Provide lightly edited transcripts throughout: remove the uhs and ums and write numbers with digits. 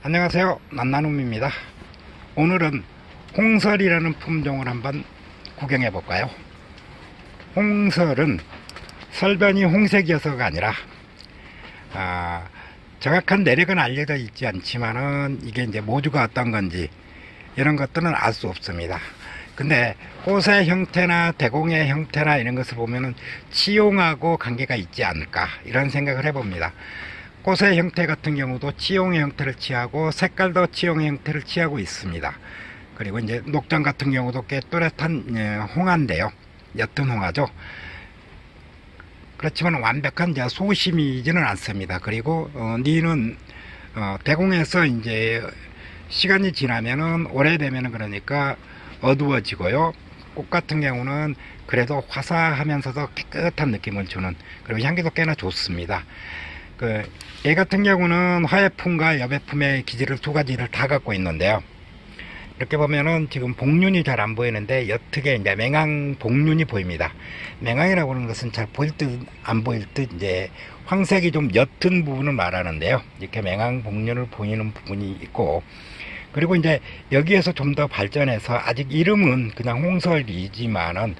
안녕하세요, 난나눔입니다. 오늘은 홍설이라는 품종을 한번 구경해 볼까요? 홍설은 설변이 홍색이어서가 아니라 정확한 내력은 알려져 있지 않지만은 이게 이제 모주가 어떤 건지 이런 것들은 알 수 없습니다. 근데 꽃의 형태나 대공의 형태나 이런 것을 보면은 치용하고 관계가 있지 않을까 이런 생각을 해봅니다. 꽃의 형태 같은 경우도 치용의 형태를 취하고 색깔도 치용의 형태를 취하고 있습니다. 그리고 이제 녹장 같은 경우도 꽤 또렷한 홍화인데요. 옅은 홍화죠. 그렇지만 완벽한 소심이지는 않습니다. 그리고 니는 대공에서 이제 시간이 지나면은 오래되면은 그러니까 어두워지고요. 꽃 같은 경우는 그래도 화사하면서도 깨끗한 느낌을 주는, 그리고 향기도 꽤나 좋습니다. 얘 같은 경우는 화예품과 여배품의 기질을 두 가지를 다 갖고 있는데요. 이렇게 보면은 지금 복륜이 잘 안 보이는데 옅게 이제 맹황 복륜이 보입니다. 맹황이라고 하는 것은 잘 보일 듯 안 보일 듯 이제 황색이 좀 옅은 부분을 말하는데요. 이렇게 맹황 복륜을 보이는 부분이 있고, 그리고 이제 여기에서 좀 더 발전해서 아직 이름은 그냥 홍설이지만은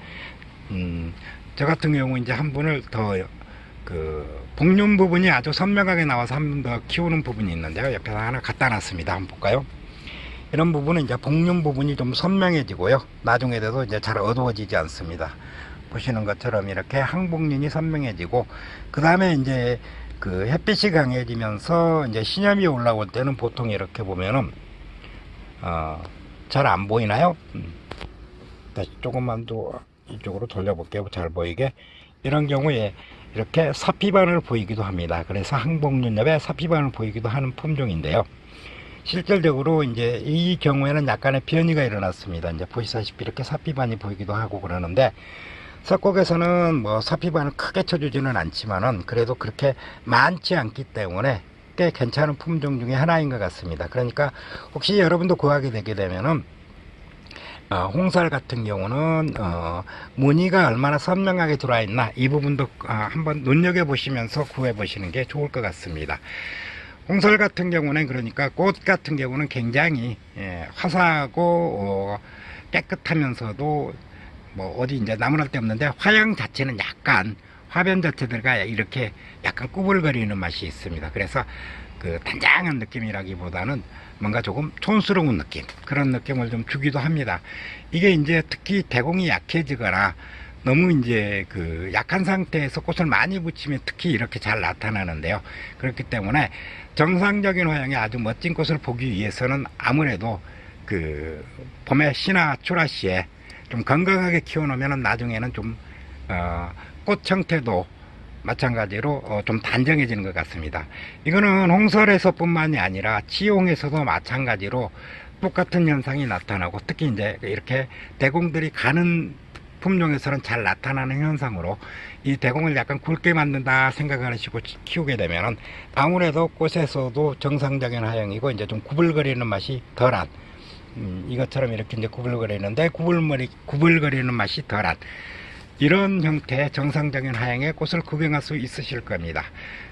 저 같은 경우 이제 한 분을 더 복륜 부분이 아주 선명하게 나와서 한 번 더 키우는 부분이 있는데요. 옆에서 하나 갖다 놨습니다. 한번 볼까요? 이런 부분은 이제 복륜 부분이 좀 선명해지고요. 나중에 돼도 이제 잘 어두워지지 않습니다. 보시는 것처럼 이렇게 항복륜이 선명해지고, 그 다음에 이제 햇빛이 강해지면서 이제 신염이 올라올 때는 보통 이렇게 보면은 잘 안 보이나요? 다시 조금만 더 이쪽으로 돌려볼게요. 잘 보이게. 이런 경우에 이렇게 사피반을 보이기도 합니다. 그래서 항복륜엽에 사피반을 보이기도 하는 품종인데요. 실질적으로 이제 이 경우에는 약간의 변이가 일어났습니다. 이제 보시다시피 이렇게 사피반이 보이기도 하고 그러는데, 석곡에서는 뭐 사피반을 크게 쳐주지는 않지만은 그래도 그렇게 많지 않기 때문에 꽤 괜찮은 품종 중에 하나인 것 같습니다. 그러니까 혹시 여러분도 구하게 되게 되면은 홍설 같은 경우는 무늬가 얼마나 선명하게 들어와 있나 이 부분도 한번 눈여겨 보시면서 구해 보시는 게 좋을 것 같습니다. 홍설 같은 경우는 그러니까 꽃 같은 경우는 굉장히 화사하고 깨끗하면서도 뭐 어디 이제 나무랄 데 없는데, 화양 자체는 약간 화변 자체들과 이렇게 약간 꾸불거리는 맛이 있습니다. 그래서 단장한 느낌이라기보다는 뭔가 조금 촌스러운 느낌, 그런 느낌을 좀 주기도 합니다. 이게 이제 특히 대공이 약해지거나 너무 이제 약한 상태에서 꽃을 많이 붙이면 특히 이렇게 잘 나타나는데요. 그렇기 때문에 정상적인 화양의 아주 멋진 꽃을 보기 위해서는 아무래도 봄에 시나 출하시에 좀 건강하게 키워놓으면 나중에는 좀 꽃 형태도 마찬가지로 좀 단정해지는 것 같습니다. 이거는 홍설에서 뿐만이 아니라 치용에서도 마찬가지로 똑같은 현상이 나타나고, 특히 이제 이렇게 대공들이 가는 품종에서는 잘 나타나는 현상으로 이 대공을 약간 굵게 만든다 생각을 하시고 키우게 되면은 아무래도 꽃에서도 정상적인 화형이고 이제 좀 구불거리는 맛이 덜한, 이것처럼 이렇게 이제 구불거리는데 구불거리는 맛이 덜한 이런 형태의 정상적인 하양의 꽃을 구경할 수 있으실 겁니다.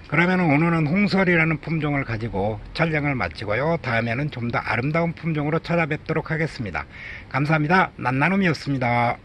그러면 오늘은 홍설이라는 품종을 가지고 촬영을 마치고요. 다음에는 좀 더 아름다운 품종으로 찾아뵙도록 하겠습니다. 감사합니다. 난나눔이었습니다.